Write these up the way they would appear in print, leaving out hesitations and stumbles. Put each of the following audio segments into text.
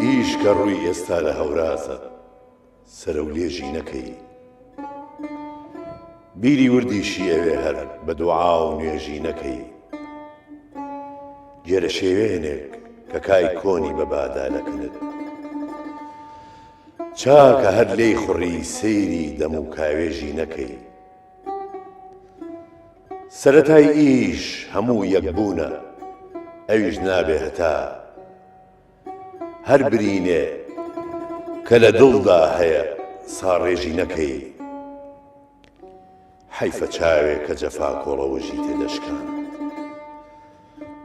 ئیش کە ڕووی ئێستا لە هەورازە سەرە و لێژی نەکەی بیری وردیشی ئەوێ هەر بە دوعا و نوێژی نەکەی گێرە شێوێنێک کە کای کۆنی بە بادانەکەنت چاکە هەر لێی خوڕی سەیری دەم و کاوێژی نەکەی سەرەتای ئیش هەموو یەکبوونە ئەویش نابێ هەتا هەر برینێ کە لە دڵدا هەیە ساڕێژی نەکەی حەیفە چاوێ کە جەفا کۆڵەوەژی تێدەشکاند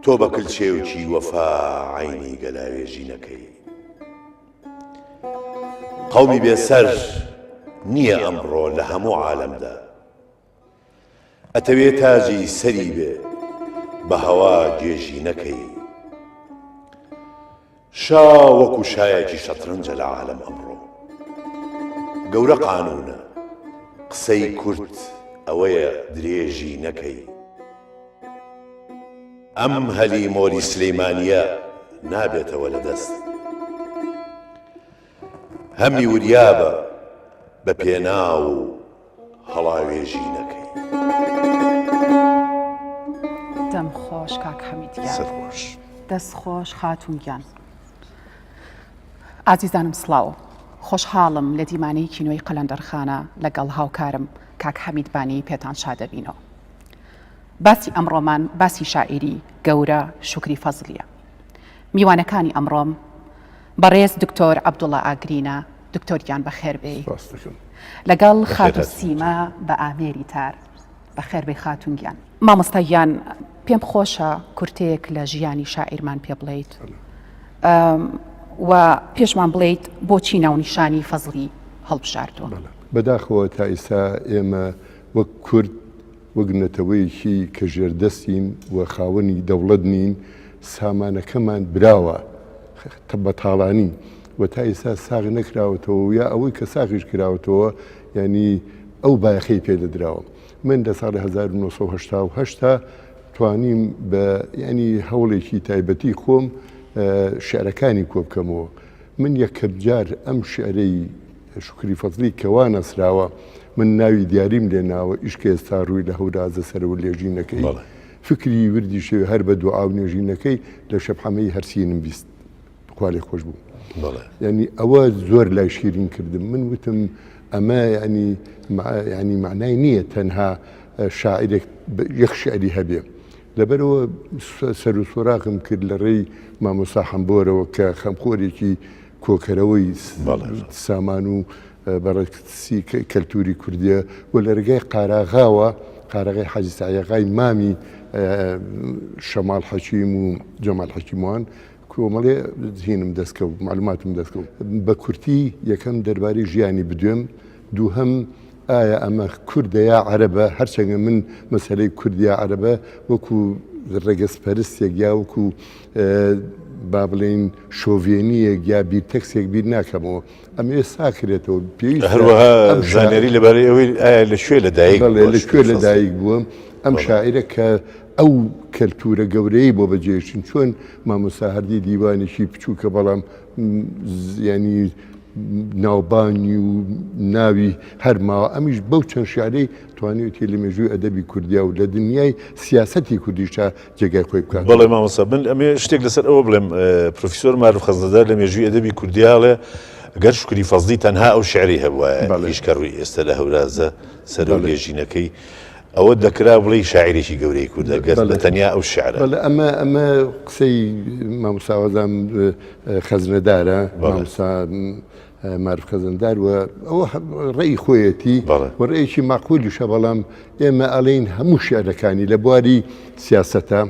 تۆ بە کلچێوکی وەفا عەینی گەلاوێژی نەکەی قەومی بێسەر نییە ئەمڕۆ لە هەموو عالەمدا ئەتەوێ تاجی سەری بێ بە هەوا گێژی نەکەی شا وەکو شایەکی شەترەنجە لە عالەم ئەمڕۆ گەورە قانونە قسەی کورت ئەوەیە درێژی نەکەی ئەم هەلی مۆری سلەیمانیە نابێتەوە لە دەست هەمی وریابە بە پێنا و هەڵاوێژی نەکەی دەم خۆش کاک حەمیدگیان سەرخۆش دەست خۆش خاتونگیان ئازیزانم سڵاو خۆشحاڵم لە دیمانەی کینۆی قەلەندەرخانە لەگەڵ هاوکارم کاک حەمیدبانی پێتان شادەبینەوە باسی ئەمڕۆمان باسی شاعیری گەورە شوکری فەزلیە میوانەکانی ئەمڕۆم بەڕێز دکتۆر عەبدوڵڵا ئاگرینە دکتۆریان بەخێربێ لەگەڵ خاتون سیما بە ئامێری تار بەخێربێ خاتونگیان مامۆستاییان پێم خۆشە کورتەیەک لە ژیانی شاعیرمان پێ بڵێیت و پێشمان بڵێیت بۆچی ناونیشانی فەزلی هەڵبژاردووە بەداخەوە تا ئێستا ئێمە وەک کورد وەک نەتەوەیەکی کە ژێردەستین و خاوەنی دەوڵەت نین سامانەکەمان براوە بە تاڵانی و تا ئێستا ساغ نەکراوەتەوە یا ئەوەی کە ساغیش کراوەتەوە ینی ئەو بایەخەی پێدەدراوە من لە ساڵی 1970 توانیم بە ینی هەوڵێکی تایبەتی خۆم شعرەکانی کۆ بکەمەوە من یەکەم جار ئەم شعرەی شوکری فەزلی کەوا نەسراوە من ناوی دیاریم لێ ناوە ئیشکە ئێستا ڕووی لە هەورازە سەرە و لێژینەکەی فکری وردی شێوی هەر بە دوعا و نوێژینەکەی لە شەبحەمەی هەرسینم بیست خوا لێ خۆش بوو ینی ئەوە زۆر لای شیرین کردم من وتم ئەمە ینی معنای نییە تەنها شاعرێک یەک شعری هەبێ لەبەرەوە سەر و سۆراقم کرد لە ڕێی مامۆستا حەمبۆرەوە کە خەمخۆرێکی کۆکەرەوەی سامان و بەڕێکسی کەلتوری کوردیە و لە ڕێگای قاراغاوە قاراغای حاجی سایەغای مامی شەماڵ حەکیم و جەمال حەکیموان کۆمەڵێ هینم دەستکەوت معلوماتم دەستکەوت بە کورتی یەکەم دەربارەی ژیانی بدوێم دووهەم ئایا ئەمە کوردە یا عەرەبە هەرچەندە من مەسەلەی کوردیا عەرەبە وەکو ڕێگەسپەرستێک یا وەکو با بڵێن شۆڤێنیەک یا بیرتەکسێک بیر ناکەمەوە ئەمێ ساکرێتەوە پێویست هەروەها زانیاری لەبارەی ئەوەی ئایا لەکوێ لەدایک بووم ئەم شاعرە کە ئەو کەلتورە گەورەی بۆ بەجێشین چۆن مامۆستا هەردی دیوانێکی بچووکە بەڵام ینی ناوبانی و ناوی هەرماوە ئەمیش بەو چەند شعرەی توانێتی لە مێژووی ئەدەبی کوردیا و لە دنیای سیاسەتی کوردیشتا جێگای خۆی بکات بەڵێ مامۆستا من ئەمێ شتێک لەسەر ئەوە بڵێم پرۆفیسۆر ماروف خەزنەدار لە مێژووی ئەدەبی کوردیاڵێ گەر شوکری فەزلی تەنها ئەو شعری هەبووە هیچ کە ڕووی ئێستا لە هەورازە سەر و لێژینەکەی ئەوە دەکرا بڵێ شاعیرێکی گەورەی کوردە گەر بە تەنیا ئەو شعرە ئەمە قسەی مامۆستاوەزام خەزنەدارە مامۆستا ماروف خەزنەدار و ئەوە ڕێی خۆیەتی و ڕێیەکی ماقولیشە بەڵام ئێمە ئەڵێن هەموو شعرەکانی لە بواری سیاسەتە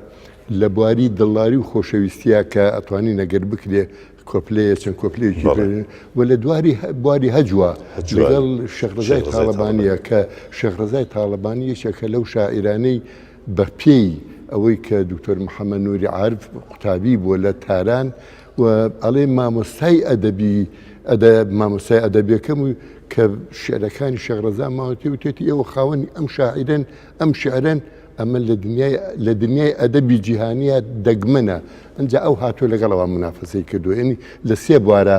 لە بواری دڵداری و خۆشەویستیە کە ئەتوانی نەگەر بکرێ کۆپلەیە چەند کۆپلەیەکی و لە بواری هەجووە لەگەڵ شێخ ڕەزای تاڵەبانیە کە شێخ ڕەزای تاڵەبانی یەکێکە لەو شاعیرانەی بە پێی ئەوەی کە دکتۆر محەممەد نووری عارف قوتابی بووە لە تاران و ئەڵێ مامۆستای ئەدەبی مامۆستای ئەدەبیەکەم و کە شعرەکانی شێخ ماوەتی وتێتی ئێوە خاوەنی ئەم شاعرن ئەم شعرن ئەمە لە دنیای ئەدەبی جیهانیە دەگمەنە ئەنجا ئەو هاتۆ لەگەڵەوە منافەسەی کردو ینی لە سێ بوارە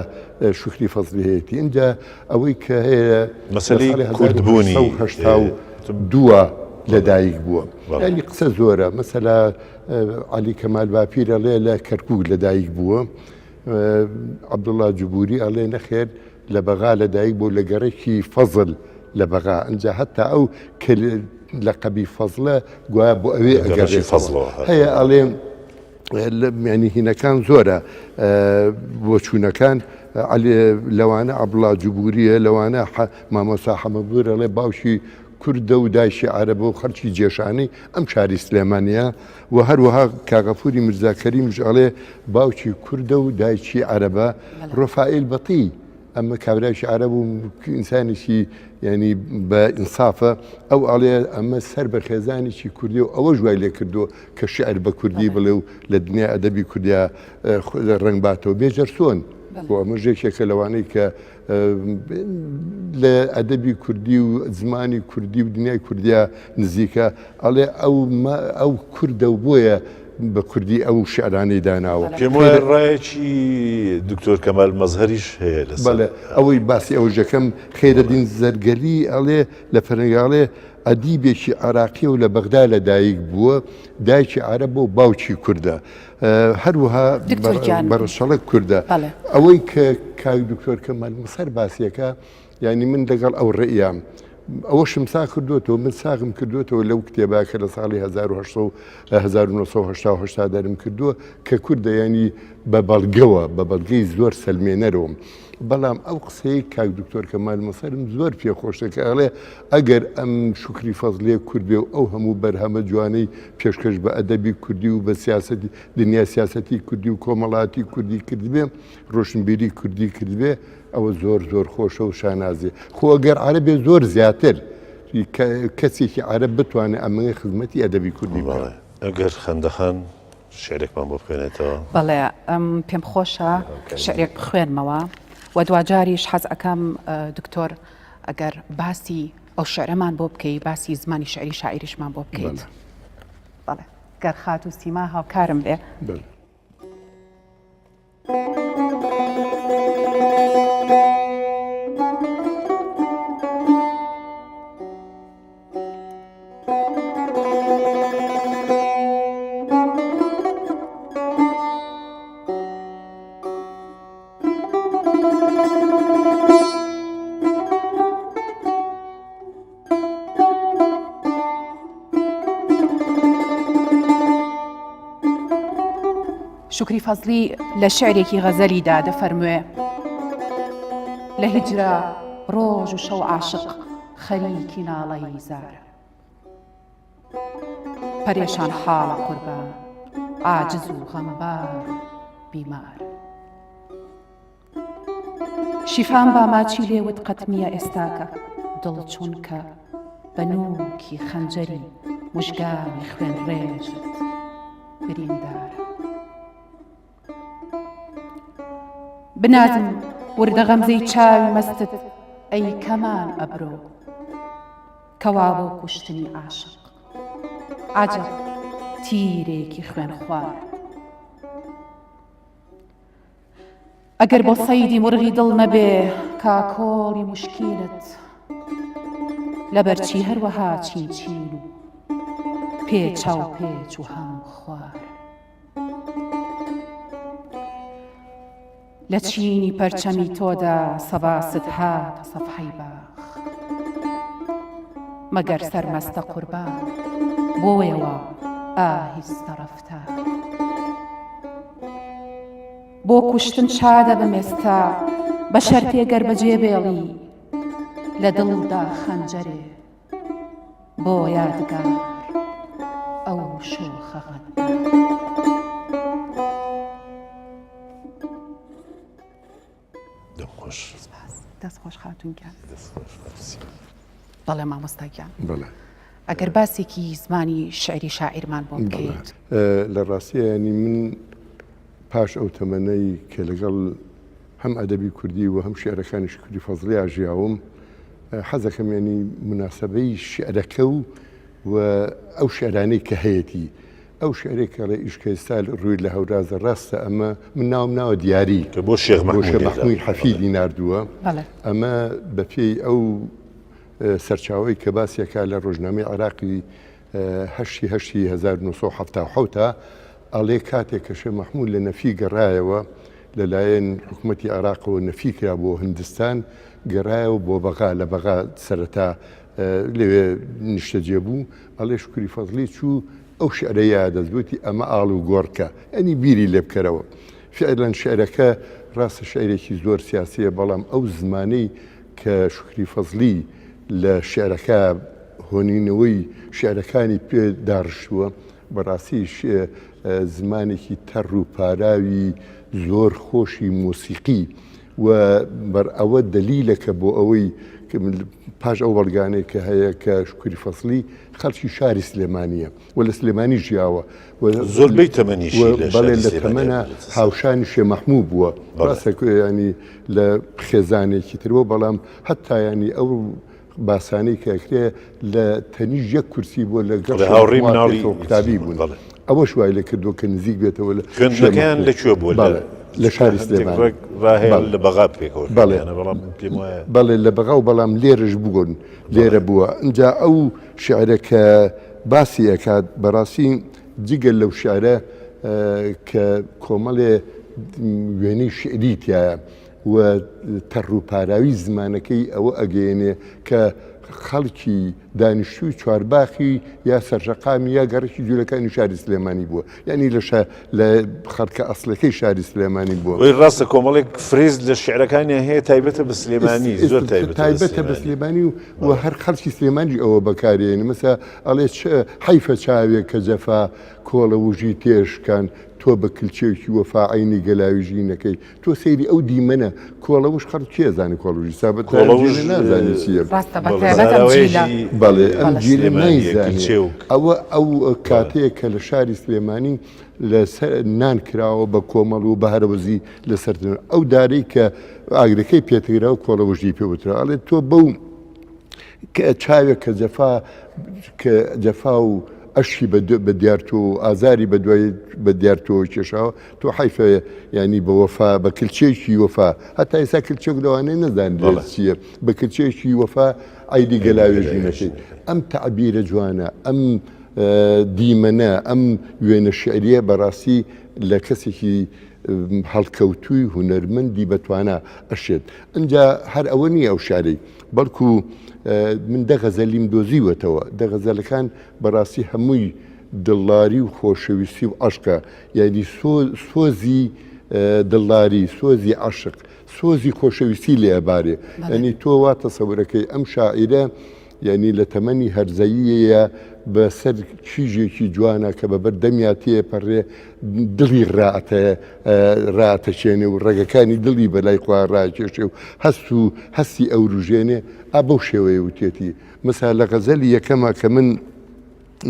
شوخری فەزلی هەیەی اینجا ئەوەی کە هەیە مەسەلەی کوردبوونی دووە لەدایک بووە ینی قسە زۆرە مەسەلا عەلی کەمال باپیر ئەڵێ لە کەرکووک لەدایک بووە عەبدوڵڵا جوبوری ئەڵێ نەخێر لە بەغا لەدایک بوو لە گەڕێکی فەزل لە بەغا ئەنجا هەتا ئەو لەقەبی فەزلە گوایە بۆ ئەوێ ئەگەڕێ فەزڵەوە هەیە ئەڵێ ینی هینەکان زۆرە بۆ چوونەکان لەوانە عەبدوڵڵا جوبوریە لەوانە مامۆستا حەمەدبور ئەڵێ باوکی کوردە و دایشی عەرەبە و خەڵکی جێشانی ئەم شاری سلێمانیە و هەروەها کاغەفوری میرزاکەریمش ئەڵێ باوکی کوردە و دایکی عەرەبە ڕۆفائیل بەطی ئەمە کابرایشی عەرەب و ئینسانێکی ینی بە ئینسافە ئەو ئەڵێ ئەمە سەر بە خێزانێکی کوردی و ئەوە ژوای لێ کردو کە شعر بە کوردی بڵێ و لە دنیا ئەدەبی کوردیا ڕنگ باتەوە بێجەر سۆن بۆ ئەمە ژێکێکە لەوانەی کە لە ئەدەبی کوردی و زمانی کوردی و دنیای کوردیا نزیکە ئەڵێ ئەو کوردە و بۆیە بە کوردی ئەو شعرانەی داناوە پێم وایە ڕایەکی دکتۆر کەمال مەزهەریش هەیە لەسەر ئەوەی باسی ئەوژەکەم خێرەدین زەرگەلی ئەڵێ لە فەرەنگاڵێ ئەدیبێکی عراقی و لە بەغدا لەدایک بووە دایکی عەرەب و باوکی کوردە هەروەها بەڕەشەڵک کوردە ئەوەی کە کاک دکتۆر کەمال مەسەر باسیەکە ینی من لەگەڵ ئەو ڕێیام ئەوە شمسا کردوێتەوە من ساغم کردوێتەوە لەو کتێباکە لە ساڵی 1970 دەرم کردووە کە کوردە ینی بە بەڵگەوە بە بەڵگەی زۆر سەلمێنەرەوە بەڵام ئەو قسەی کاک دکتۆر کەمال مەسەرم زۆر پێخۆشەکە ئەڵێ ئەگەر ئەم شوکری فەزلێ کورد بێ و ئەو هەموو بەرهەمە جوانەی پێشکەش بە ئەدەبی کوردی و بە سیاسەتی دنیا سیاسەتی کوردی و کۆمەڵاتی کوردی کردبێ ڕۆشنبیری کوردی کردبێ ئەوە زۆر زۆر خۆشە و شانازێ خۆ ئەگەر عەرەبێ زۆر زیاتر کەسێکی عەرەب بتوانێت ئەمەی خزمەتی ئەدەبی کوردی بڵێ ئەگەر خەندەخان شعرێکمان بۆ بخوێنێتەوە بەڵێ پێم خۆشە شعرێک بخوێنمەوە و دوجاریش حەز ئەەکەم دکتۆر ئەگەر باسی ئەو شعرەمان بۆ بکەیت باسی زمانی شعری شاعریشمان بۆ بکەیت بەڵێ گەر خات و سیما هاوکارم بێ شوکری فەزلی لە شعرێکی غەزەلیدا دەفەرموێ لە هیجرە ڕۆژ و شەو عاشق خەریکی ناڵەی زارە پەرێشان حاڵە قوربان عاجز و غەمبار بیمار شیفان با ماچی لێوت قەتمیە ئێستاکە دڵ چونکە بە نووکی خەنجەری موژگانی خوێن ڕێژت بریندارە بنازم وردە غەمزەی چاوی مەستت ئەی کەمان ئەبرۆ کەوا بۆ کوشتنی عاشق عەجەب تیرێکی خوێن خوار ئەگەر بۆ سەیدی مرغی دڵ نەبێ کاکۆڵی موشکیلت لەبەرچی هەروەها چین چین و پێچاو پێچ و هەم خوار لە چینی پەرچەمی تۆدا سەباست هاتە سەفحەی باخ مەگەر سەرمەستە قوربان بۆیەوە ئاهیستە ڕەفتار بۆ کوشتن شادە بمێستا بەشەر پێگەر بەجێ بێڵی لە دڵدا خەنجەرێ بۆ یادگار ئەو شوخە غەدار دەست خۆش خاتونکیان بەڵێ مامۆستاکیان ئەگەر باسێکی زمانی شعری شاعیرمان بۆ بکەیت لە ڕاستیە ینی من پاش ئەو تەمەنەی کە لەگەڵ هەم ئەدەبی کوردی و هەم شێعرەکانیش کوردی فەزڵی ئاژیاوم حەزەکەم ینی مناسبەی شعرەکە و ئەو شعرانەی کە هەیەی ئەو شعرێکە لە ئیشکە سال ڕووی لە هەورازە ڕاستە ئەمە من ناوم ناوە دیاری کە بۆ شێخ محموود حەفیدی ناردووە ئەمە بە پێی ئەو سەرچاوی کە باسیەکە لە ڕۆژنامەی عراقی هەشتی 1970 ئەڵێ کاتێک کە شێخ محموود لە نەفی گەڕایەوە لەلایەن حکوومەتی عراقەوە نەفی کرا بۆ هندستان گەڕایەوە بۆ بەغا لە بەغا سەرەتا لەوێ نیشتەجێ بوو ئەڵێ شکری فەزڵی چوو ئەو شعرەیە دەستگوتی ئەمە ئاڵ و گۆڕکە ئەنی بیری لێ بکەرەوە فعلاً شعرەکە ڕاستە شعرێکی زۆر سیاسیە بەڵام ئەو زمانەی کە شکری فەزڵی لە شعرەکە هۆنینەوەی شعرەکانی پێ داڕشتووە بەڕاستی زمانێکی تەڕ و پاراوی زۆر خۆشی مۆسیقی و بەر ئەوە دلیلەکە بۆ ئەوەی پاش ئەو بەڵگانەی کە هەیە کە شکری فەزڵی خەڵکی شاری سلێمانیە و لە سلێمانی ژیاوە زۆربەی تەمەنیشی بەڵێ لە تەمەنە هاوشانی شێخ محموود بووە ڕاستە ینی لە خێزانێکی ترەوە بەڵام هەتا ینی ئەو باسانەی کەکرێ لە تەنیژ یەک کورسی بووە لە گەڕ هاوڕێی مناڵی قوتابی بوون ئەوە شوای لە کردووە کە نزیک بێتەوە لە خوێندنەکەیان لەکوێ بووە لە شاری سلێمان لە بەغا پێکەوە بەڵێ لە بەغا و بەڵام لێرەش بوون لێرە بووە اینجا ئەو شعرەکە باسی ئەکات بەڕاستی جگەل لەو شعرە کە کۆمەڵێ وێنەی شعری تایە و تەڕ و پاراوی زمانەکەی ئەوە ئەگەیەنێ کە خەڵکی دانیشتووی چوارباخی یا سەرژەقامی یا گەڕێکی جوولەکانی شاری سلێمانی بووە یعنی لە خەڵکە ئەسڵەکەی شاری سلێمانی بووە وی ڕاستە کۆمەڵێک فرێز لە شعرەکانی هەیە تایبەتە بە سلێمانی زۆر تایبەتە بە سلێمانی و هەر خەڵکی سلێمانی ئەوە بەکارێنی مەسا ئەڵێ حیفە چاوێک کە جەفا کۆڵە وژی تێشکان تۆ بە کلچێکی وەفا عینی گەلاویژی نەکەی تۆ سەیری ئەو دیمەنە کۆڵەوش خەڵ کێزانانی کۆڵژی سابەت نازانی چیە بەڵێ ئەم جیلە نایزانێ ئەو کاتەیە کە لە شاری سلێمانی لە نان کراوە بە کۆمەڵ و بەهرەوەزی لەسەردن ئەو دارەی کە ئاگرەکەی پێتەگرا و کۆڵەوژی پێوترا ئەڵێ تۆ بەو چاوێک کە جەفا و ئەشی بە دیارتۆ و ئازاری بە دیارتۆ کێشاوە تۆ حیفە ینی بە وەفا بە کلچێکی وەفا هەتا ئێستا کلچێک لەوانەیە نەزان چییە بە کلچێکی وەفا ئایدی گەلاوێژی نەکەی ئەم تەعبیرە جوانە ئەم دیمەنە ئەم وێنە شعریە بەڕاستی لە کەسێکی هەڵکەوتووی هونەرمەندی بەتوانە ئەشێت ئەنجا هەر ئەوە نییە ئەو شارەی بەڵکو من دەغەزەلیم دۆزیوەتەوە دەغەزەلەکان بەڕاستی هەمووی دڵداری و خۆشەویستی و عەشقە یعنی سۆزی دڵداری سۆزی عەشق سۆزی خۆشەویستی لێ ئەبارێ ینی تۆ وا تەسەورەکەی ئەم شاعیرە یعنی لە تەمەنی هەرزەییەیە بەسەر کیژێکی جوانە کە بەبەر دەمیا تێپەڕێ دڵی ڕاتەچێنێ و ڕێگەکانی دڵی بەلای خوا ڕاکێشێ و هەستی ئەو ڕژێنێ بەو شێوەیە وتێتی مەسا لە غەزەلی یەکەمە کە من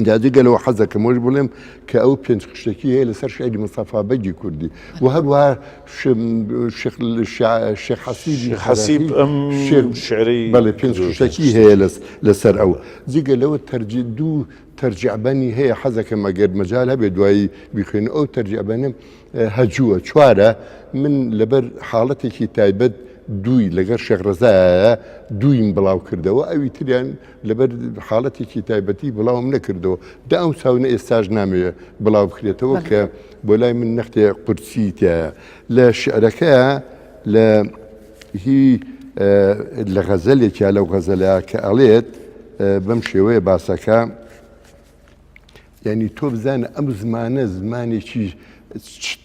جاجگەلەوە حەزەکەم وەش بڵێم کە ئەو پێنج قشتێکی هەیە لەسەر شعری مستەفا بەگی کوردی و هەروە شێخ حەسیب ئەم شعری بەڵێ پێنج قشتێکی هەیە لەسەر ئەو جگە لەوە دوو تەرجیعبەنی هەیە حەزەکەم ئەگەر مەجال هەبێ دوایی بیخوێن ئەو تەرجیعبەنم هەجووە چوارە من لەبەر حاڵەتێکی تایبەت دووی لەگەر شێخ ڕەزایە دوویم بڵاو کردەوە ئەوی تریان لەبەر حاڵەتێکی تایبەتی بڵاوم نەکردەوە دا ئەم ساونە ئێستاژ نامەوێت بڵاو بکرێتەوە کە بۆ لای من نەختێ قورسی تایە لە شعرەکە لە لە غەزەلێکیا لەو غەزەلەیە کە ئەڵێت بەم شێوەیە باسەکە یعنی تۆ بزانە ئەم زمانە زمانێکی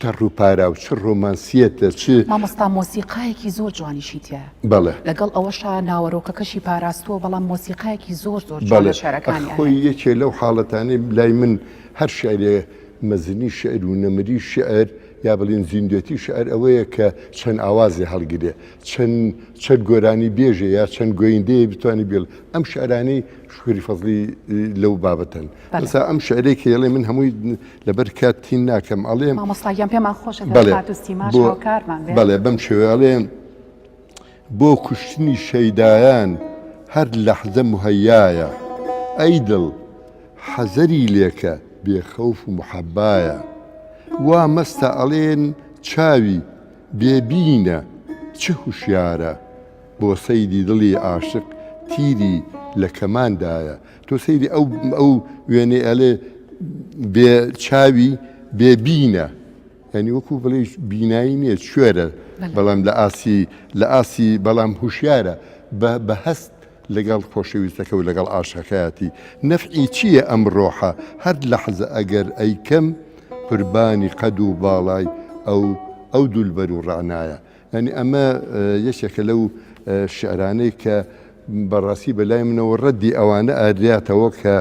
تەڕ و پارا و چ ڕۆمانسیەتە چ مامۆستا مۆسیقایەکی زۆر جوانیشی تایە بەڵێ لەگەڵ ئەوەشا ناوەڕۆکەکەشی پاراستووە بەڵام مۆسیقایەکی زۆر جوان لە شارەکانی خۆی یەکێ لەو حاڵەتانەی لای من هەر شعرێ مەزنی شعر و نەمری شعر یا بڵێن زیندوێتی شعر ئەوەیە کە چەند ئاوازی هەڵگرێ چەند گۆرانی بێژێ یا چەند گوێیندەیە بتوانانی بێڵ ئەم شعرانەی شکری فەزلی لەو بابەتەن ئەسا ئەم شعرێک هێڵێ من هەمووی لەبەر کاتین ناکەم ئەڵێم مامۆستاگیان پێمان خۆشە بەڵێ بەم شێوێڵێن بۆ کوشتنی شەیدایان هەر لەحزە مهەیایە ئەی دڵ حەزەری لێکە بێخەوف و محەبایە وا مەستە ئەڵێن چاوی بێبینە چ هوشیارە بۆ سەیدی دڵی عاشق تیری لە کەماندایە تۆ سەیری ئەو وێنێ ئەلێ بێ چاوی بێبینە ینی وەکو بڵێ بینایی نییە شوێرە بەڵام لە ئاسی بەڵام هوشیارە بە هەست لەگەڵ خۆشەویستەکە و لەگەڵ ئاشەکەیەتی نەفعی چییە ئەم ڕۆحە هەر لەحزە ئەگەر ئەیکەم قوربانی قەد و باڵای ئەو دولبەر و ڕعنایە ینی ئەمە یەکێکە لەو شعرانەی کە بەڕاستی بەلای منەوە ڕەدی ئەوانە ئادراتەوە کە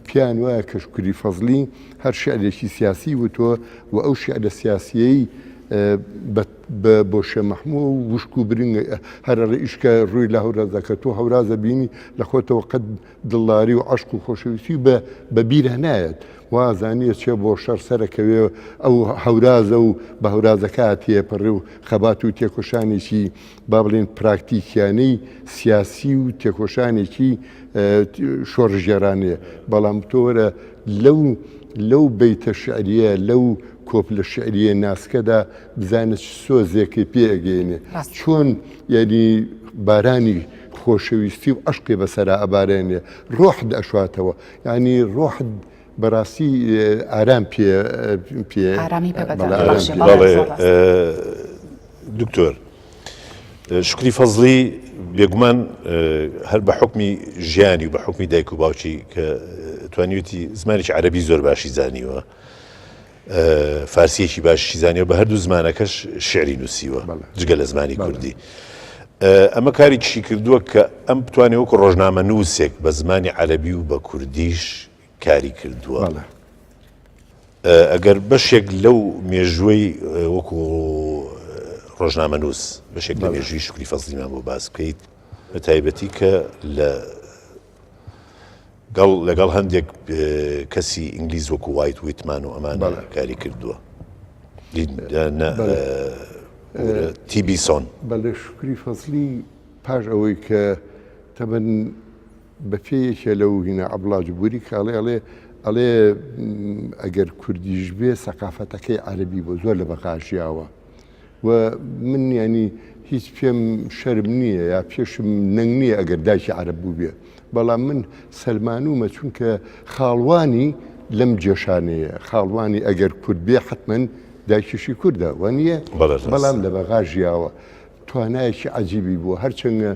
پیان وایە کە شکری فەزلی هەر شعرێکی سیاسی وتۆ و ئەو شعرە سیاسیەی بۆ شێمەحموو و وشک و برنگ هەرە ڕئیشکە ڕووی لە هەورازەکە تۆ هەورازە بینی لە خۆتەوە قەت دڵداری و عەشق و خۆشەویستی بە بیرە نایەت وازانیە چێ بۆ شەر سەرەکەوێ ئەو هەورازە و بە هەورازەکە تێپەڕێ و خەبات و تێکۆشانێکی با بڵێن پراکتیکیانەی سیاسی و تێکۆشانێکی شۆڕژێرانەیە بەڵام تۆرە لەو بەیتە شعریە لەو کۆپلە شعریە ناسکەدا بزانە سۆزێکی پێگەێنێ چۆن یعنی بارانی خۆشەویستی و عەشقی بەسەرا ئەبارێنێ ڕۆحت ئەشواتەوە ینی ڕۆحت بەڕاستی ئارام دکتۆر شکری فەزلی بێگومان هەر بە حکمی ژیانی و بە حکمی دایک و باوکی کە توانیوتی زمانێکی عەرەبی زۆر باشی زانیوە فارسیەکی باشی زانیوە بە هەردوو زمانەکەش شعری نووسیوە جگە لە زمانی کوردی ئەمە کارێکیشی کردووە کە ئەم بتوانێت وەکو ڕۆژنامە نووسێک بە زمانی عەرەبی و بە کوردیش کاری کردووە ئەگەر بەشێک لەو مێژووی وەکو ڕۆژنامە نووس بەشێک لە مێژووی شکری فەزلیمان بۆ باس بکەیت بە تایبەتی کە لەگەڵ هەندێک کەسی ئینگلیز وەکو وایت ویتمان و ئەمانە کاری کردووە تیبیسۆن بەڵێ شکری فەزلی پاش ئەوەی کە تەبەن بە پێیەکێ لەو هینە عەبڵاج بووری کاڵێ ئەڵێ ئەگەر کوردیش بێ سەقافەتەکەی عەرەبی بۆ زۆر لە بەقاژیاوە و من ینی هیچ پێم شەرم نییە یا پێشم نەنگ نییە ئەگەر دایکی عەرەب بوو بێ بەڵام من سەلمانومە چونکە خاڵوانی لەم جێشانەیە خاڵوانی ئەگەر کورد بێ حتمەن دایکیشی کووردە وانە بەڵام لە بەغاژیاوە توانایەکی عەجیبی بوو هەرچەندە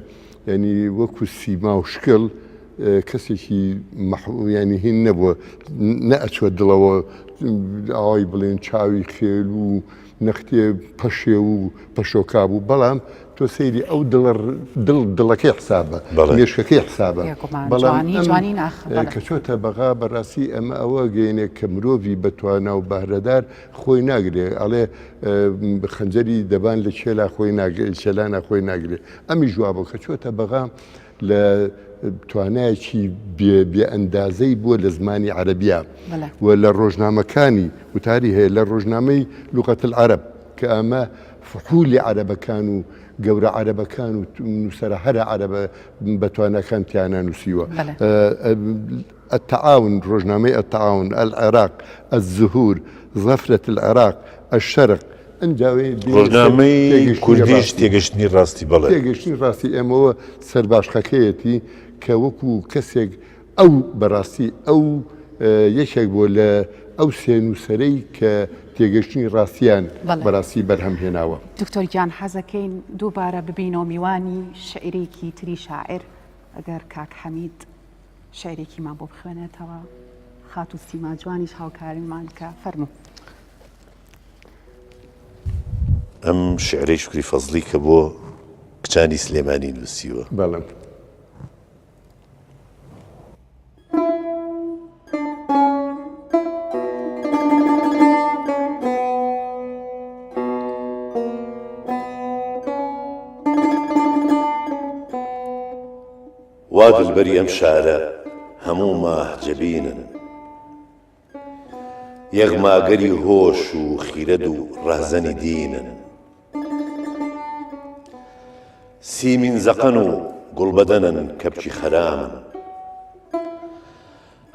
ینی وەکو سیما و شکل کەسێکی ینی هین نەبووە نەئەچوە دڵەوە ئاوای بڵێن چاوی خێل و نەختێ پەشێ و پەشۆکا بوو بەڵام تۆ سەیری ئەو دڵەکەی حسابە مێشکەکەی حسابە کە چۆتە بەغا بەڕاستی ئەمە ئەوە گەینێک کە مرۆڤی بەتوانە و بەهرەدار خۆی ناگرێ ئەڵێ خەنجەری دەبان لە چێلانە خۆی ناگرێت ئەمی جوابە کە چۆتە بەغا لە توانایەکی بێ ئەندازەی بووە لە زمانی عەرەبیە و لە ڕۆژنامەکانی وتاری هەیە لە ڕۆژنامەی لوغەت العەرەب کە ئەمە فحولی عەرەبەکان و گەورە عەرەبەکان و نووسەرە هەرە عەرەبە بەتوانەکان تیانە نووسیوە التعاون ڕۆژنامەی التعاون العێراق الزهور زەفرەت العێراق الشەرق ڕۆژنامەی کوردیش تێگەشتنی ڕاستی بەڵێ تێگەشتنی ڕاستی ئێمەوە سەرباشخەکەیەتی کە وەکو کەسێک ئەو بەڕاستی ئەو یەکێک بۆ لە ئەو سێ نووسەرەی کە تێگەشتنی ڕاستیان بەڕاستی بەرهەم هێناوە دکتۆر گیان حەزەکەین دووبارە ببینەوە میوانی شعرێکی تری شاعر ئەگەر کاک حەمید شعرێکیمان بۆ بخوێنێتەوە خات و سیما جوانیش هاوکاریمان کە فەرموو ئەم شعرەی شکری فەزلی کە بۆ کچانی سلێمانی نووسیوە بەڵێ وا دڵبەری ئەم شارە هەموو ماهجەبینن، یەغماگەری هۆش و خیرەد و ڕەهزەنی دینن، سیمین زەقەن و گوڵبەدەنن کەپکی خەرامن،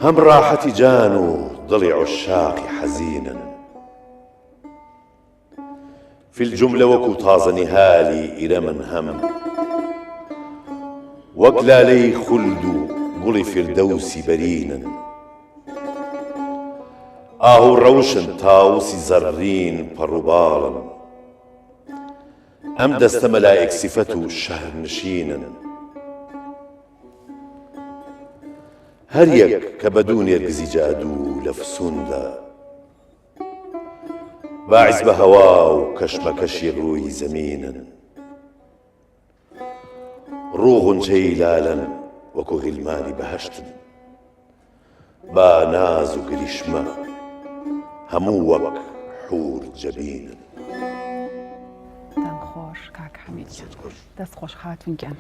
هەم ڕاحەتی جان و دڵی عوشاقی حەزینن، في الجملة وەکو تازە نیهالی ئیرەمن هەم، وەک لالەی خولد و گوڵی فیردەوسی بەرینن، ئاهو ڕەوشن تاوسی زەڕین پەڕووباڵن، ئەم دەستە مەلایەک سیفەت و شەهرنشینن، هەر یەک کە بەدوو نێرگزی جادوو لە فسووندا، باعث بە هەوا و کەشمەکەشی ڕووی زەمینن، ڕووغونجەی لالەن وەکو غیلمانی بەهەشتن، با ناز و گریشمە هەموو وەک حور جەبینن. دەمخۆش کاک حەمیدجان، دەست خۆش هاتوونگیان.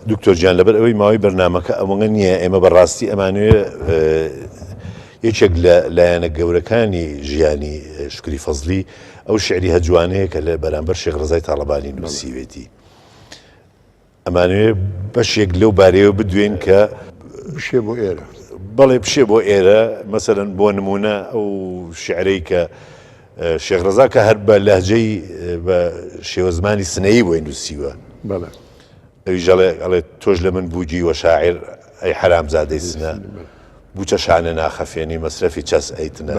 دکتۆر گیان لەبەر ئەوەی ماوەی بەرنامەکە ئەوەنە نییە، ئێمە بەڕاستی ئەمانوێ یەکێک لە لایەنە گەورەکانی ژیانی شکری فەزلی ئەو شعری هەجوانەیە کە لە بەرامبەر شێخ ڕەزای تاڵەبانی نووسیوێتی، ئەمانوێ بەشێک لەو بارەیەوە بدوێن کە بشێ بۆ ئێرە. بەڵێ بشێ بۆ ئێرە، مەسەرەن بۆ نمونە ئەو شعرەی کە شێخ ڕەزا کە هەر بە لەهجەی بە شێوە زمانی سنەیی بۆی نووسیوە، ئەویش ئەڵێ تۆش لە من بووجی وە شاعر ئەی حەرامزادەی سنە، بووچە شانە ناخەفێنی مەسرەفی چەس ئەیتنە.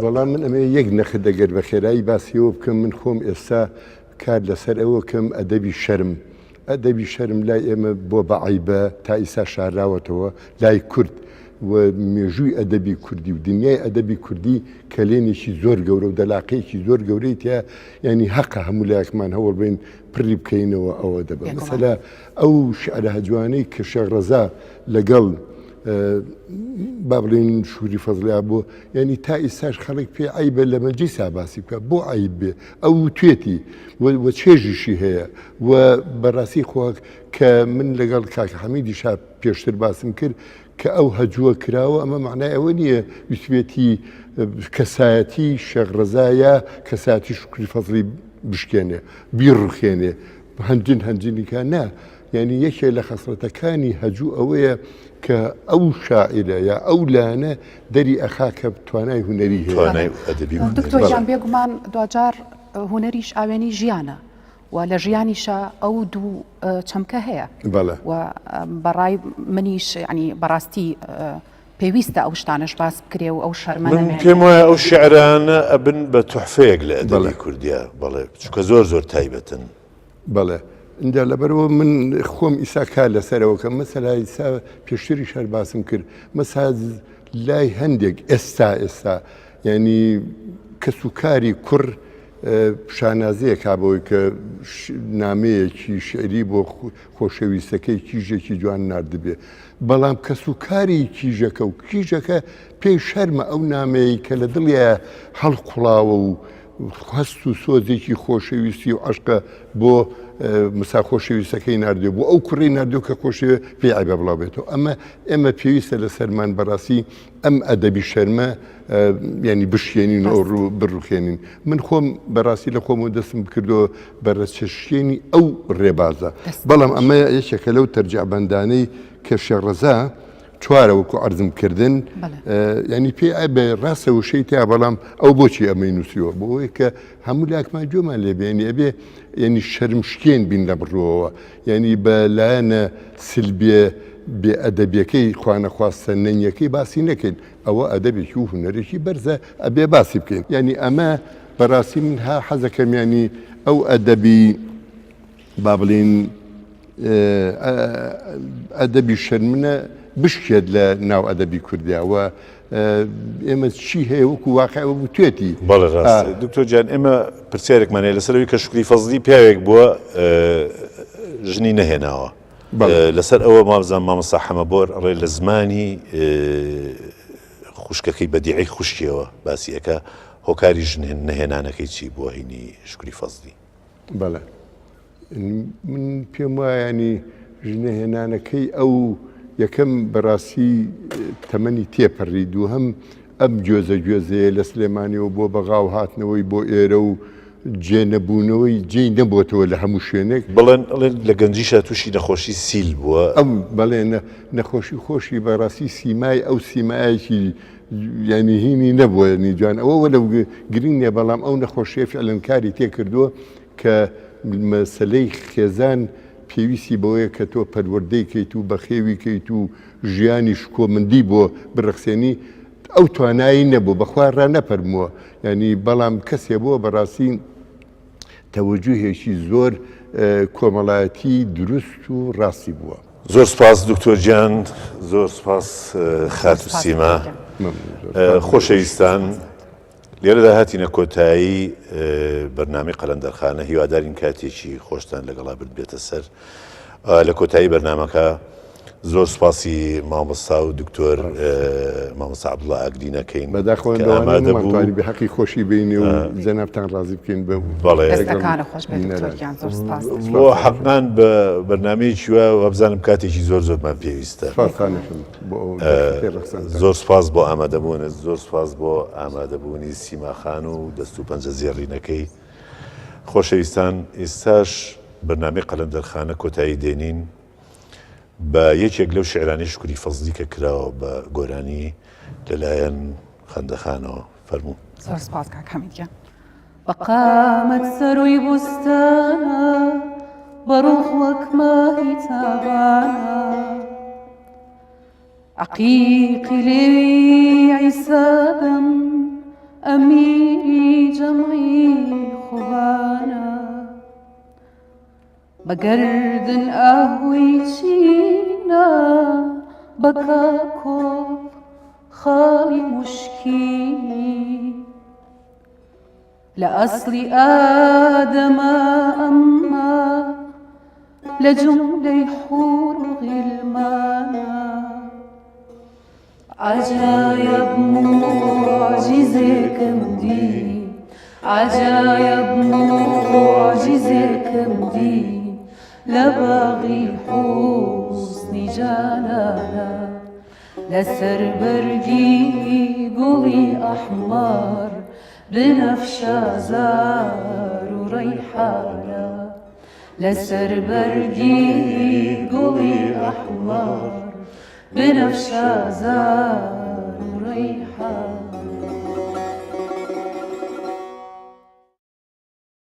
بەڵام من ئەمێ یەک نەخ دەگەر بە خێرایی باسیەوە بکەم، من خۆم ئێستا کار لەسەر ئەوە کەم ئەدەبی شەرم، ئەدەبی شەرم لای ئێمە بۆ بەعیبە تا ئیسا شاراوەتەوە لای کورد و مێژووی ئەدەبی کوردی و دنیای ئەدەبی کوردی کەلێنێکی زۆر گەورە و دەلاقەیەکی زۆر گەورەی تیا، ینی حەقە هەموو لایەکمان هەوڵ بین پڕی بکەینەوە ئەوە دەبێت. مەسەلا ئەو شعرە هەجوانەی کە شێخ ڕەزا لەگەڵ با بڵێن شووری فەزلیا بۆ، ینی تا ئیساش خەڵک پێ عیبە لە مەجلیسا باسی بکە، بۆ عیب بێ ئەو توێتی وە چێژیشی هەیە و بەڕاستی خۆ کە من لەگەڵ کاک حەمیدیشا پێشتر باسم کرد کە ئەو هەجووە کراوە، ئەمە معنای ئەوە نییە ویسبێتی کەسایەتی شێخ ڕەزایە کەسایەتی شکری فەزلی بشکێنێ بیڕوخێنێ هەنجینیکە نا، ینی یەکێک لە خەسرەتەکانی هەجوو ئەوەیە کە ئەو شاعرە یا ئەو لانە دەری ئەخا کە توانای هونەری هەیە. دکتۆر گیان بێگومان دوجار هونەریش ئاوێنی ژیانە و لە ژیانیشە ئەو دوو چەمکە هەیە و بەڕای منیش ینی بەڕاستی پێویستە ئەو شتانش باس بکرێ و ئەو شەرمەنە پێم وایە ئەو شعرانە ئەبن بە توحفەیەک لە ئەدەبی کوردیا، بەڵێ چونکە زۆر زۆر تایبەتن. بەڵێ اینجا لەبەرەوە من خۆم ئیسا کار لەسەرەوە کە مەسەلا ئیسا پێشتری شەر باسم کرد، مەساز لای هەندێک ئێستا ینی کەسوکاری کوڕ شانازەیە کابەوەی کە نامەیەکی شعری بۆ خۆشەویستەکەی کیژێکی جوان نردبێ، بەڵام کەسوکاری کیژەکە و کیژەکە پێی شەرمە ئەو نامەیە کە لە دڵیە هەڵقوڵاوە و هەست و سۆزێکی خۆشەویستی و عەشقە بۆ مسا خۆشەویستەکەی نردێ بۆ ئەو کوڕی نردێ کە خۆشەوێ پێی عیبە بڵاو بێتەوە. ئێمە پێویستە لە سەرمان بەڕاستی ئەم ئەدەبی شەرمە ینی بشێنین و ڕوو بڕوخێنین. من خۆم بەڕاستی لە خۆم و دەستم کردەوە بەڕەچەشێنی ئەو ڕێبازە، بەڵام ئەمە یەکێکە لەو تەرجیعبەندانەی کە شێخ ڕەزا چوارە وەکو عەرزم کردن، ینی پێی ئەبێ ڕاستە وشەی تیا، بەڵام ئەو بۆچی ئەمەی نووسیوە بۆ ئەوەی کە هەموو لاکمان جۆمان لێبێنی ئەبێ ینی شەرمشکێن بین لە بڕۆەوە، ینی بە لایەنە سلبێ بێ ئەدەبیەکەی خوانەخواستە نەنیەکەی باسی نەکەین، ئەوە ئەدەبێکی و هونەرێکی بەرزە ئەبێ باسی بکەین. ینی ئەمە بەڕاستی من ها حەزەکەم ینی ئەو ئەدەبی با بڵێن ئەدەبی شەرمنە بشکێت لە ناو ئەدەبی کوردیاوە. ئێمە چی هەیە وەکو واقعەوە بتوێتی. بەڵێ ڕاست دکتۆر گیان، ئێمە پرسیارێکمانەیە لەسەرەوەی کە شکری فەزلی پیاوێک بووە ژنی نەهێناوە، لەسەر ئەوە مابزان مامۆستا حەمەبۆر ئەڵێ لە زمانی خوشکەکەی بەدیعەی خوشکیەوە باسی ئەکە هۆکاری ژن نەهێنانەکەی چی بووە هینی شکری فەزلی. بەڵێ من پێم وایە ینی ژنەهێنانەکەی ئەو یەکەم بەڕاستی تەمەنی تێپەڕی دووهەم ئەم گوێزەیە لە سلێمانیەوە بۆ بەغاو هاتنەوەی بۆ ئێرە و جێنەبوونەوەی جێی نەبووتەوە لە هەموو شوێنێک بڵێن لە گەنجیشە تووشی نەخۆشی سیل بووە ئەم بەڵێ نەخۆشی خۆشی بەڕاستی سیمای ئەو سیمایەکی ینی هینی نەبووە نیجوان ئەوە لەو گرنگ نیە بەڵام ئەو نەخۆشیە فعلەنکاری تێکردووە کە مەسلەی خێزان پێویستی بەوەیە کە تۆ پەروەردەی کەیت و بەخێوی کەیت و ژیانی شکۆمەندی بۆ بڕەخسێنی ئەو توانایی نەبوو بەخوا ڕانەپەرمووە ینی بەڵام کەسێ بووە بەڕاستی تەوەجوهێکی زۆر کۆمەڵایەتی دروست و ڕاستی بووە. زۆر سپاس دکتۆر گیان زۆر سپاس خات و سیما خۆشەویستان لێرەدا هاتینە کۆتایی بەرنامەی قەلەندەرخانە هیوادارین کاتێکی خۆشتان لەگەڵا بێتە سەر لە کۆتایی بەرنامەکە زۆر سپاسی مامۆستا و دکتۆر مامۆستا عەبدوڵڵا ئاگدینەکەین بەداخۆی بە حەقی خۆشی بینی و جەنابتان ڕازی بکەین بە دەستەکانە خۆش بێت دکتۆر گیان زۆر سپاس بۆ حەقان بە بەرنامەیەکی وە وەبزانم کاتێکی زۆرمان پێویستە زۆر سپاس بۆ ئامادەبوونت زۆر سپاس بۆ ئامادەبوونی سیماخان و دەست و پەنجە زێڕینەکەی خۆشەویستان ئێستاش بەرنامەی قەلەندەرخانە کۆتایی دێنین بە یەکێک لەو شعرانی شکوری فەزلی کە کراوە بە گۆرانی لەلایەن خەندەخانەوە فەرموو زۆر سپاس کاک حەمیدگیان بەقامەت سەروی بوستانە بەڕوخ وەک ماهی تابانە عەقیقی لێوی عیسابم ئەمیری جەمعی خوبانە بەگەردن ئاهوی چینە بەکاکۆ خاڵی موشکی لە ئەسڵی ئادەمە ئەمما لە جوملەی حور و غیلمانە عەجایب موعجیزێکم دی عەجایب موعجیزێکم دی لباغي حسني جانانا لسر برقي قولي أحمر بنفشة زار وريحانا لسر برقي قولي أحمر بنفشة زار وريحانا